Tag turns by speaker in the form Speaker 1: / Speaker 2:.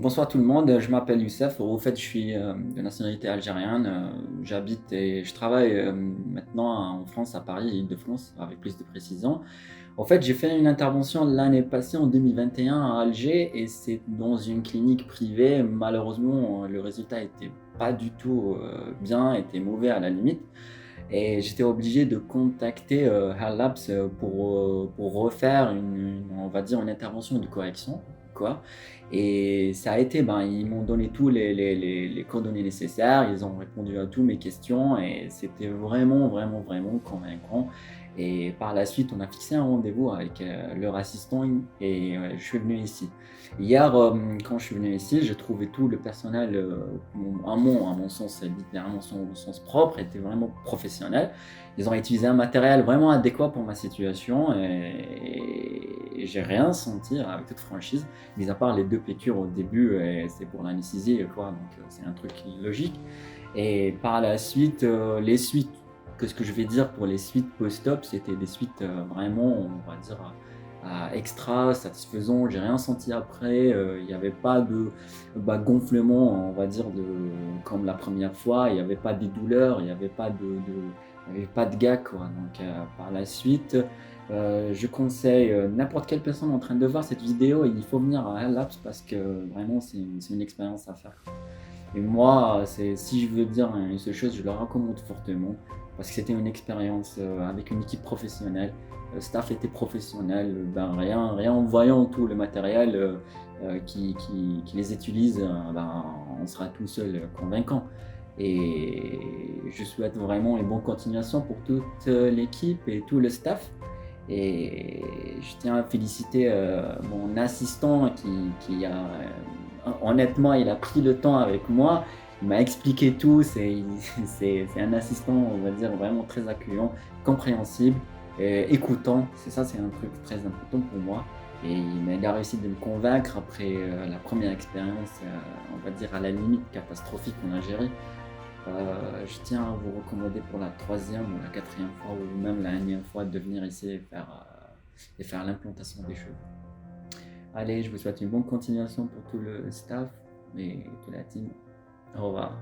Speaker 1: Bonsoir tout le monde, je m'appelle Youssef. Au fait, je suis de nationalité algérienne. J'habite et je travaille maintenant en France, à Paris, Île-de-France, avec plus de précision. En fait, j'ai fait une intervention l'année passée, en 2021, à Alger, et c'est dans une clinique privée. Malheureusement, le résultat était pas du tout bien, était mauvais à la limite. Et j'étais obligé de contacter Hell Labs pour refaire on va dire, une intervention de correction, quoi. Et ça a été, ils m'ont donné tous les coordonnées nécessaires, ils ont répondu à toutes mes questions et c'était vraiment, vraiment, vraiment convaincant. Et par la suite, on a fixé un rendez-vous avec leur assistant et je suis venu ici. Hier, quand je suis venu ici, j'ai trouvé tout le personnel, à mon sens, littéralement son sens propre, était vraiment professionnel. Ils ont utilisé un matériel vraiment adéquat pour ma situation et j'ai rien senti avec toute franchise, mis à part les deux piqûres au début, et c'est pour l'anesthésie, quoi, donc c'est un truc logique. Et par la suite, les suites, que ce que je vais dire pour les suites post-op, c'était des suites vraiment, on va dire, extra satisfaisant. J'ai rien senti après. Il n'y avait pas de gonflement, on va dire, comme la première fois. Il n'y avait pas des douleurs, il n'y avait pas il y avait pas de gars, quoi. Donc par la suite, je conseille n'importe quelle personne en train de voir cette vidéo, il faut venir à Hell Labs parce que vraiment c'est une expérience à faire. Et moi, si je veux dire une seule chose, je le recommande fortement parce que c'était une expérience avec une équipe professionnelle. Le staff était professionnel, rien en voyant tout le matériel qui les utilise, on sera tout seul convaincant. Et je souhaite vraiment une bonne continuation pour toute l'équipe et tout le staff. Et je tiens à féliciter mon assistant qui a, honnêtement, il a pris le temps avec moi. Il m'a expliqué tout. C'est un assistant, on va dire, vraiment très accueillant, compréhensible, et écoutant. C'est un truc très important pour moi. Et il a réussi de me convaincre après la première expérience, on va dire à la limite catastrophique qu'on a gérée. Je tiens à vous recommander pour la troisième ou la quatrième fois ou même la énième fois de venir ici et faire l'implantation des cheveux. Allez, je vous souhaite une bonne continuation pour tout le staff et toute la team. Au revoir.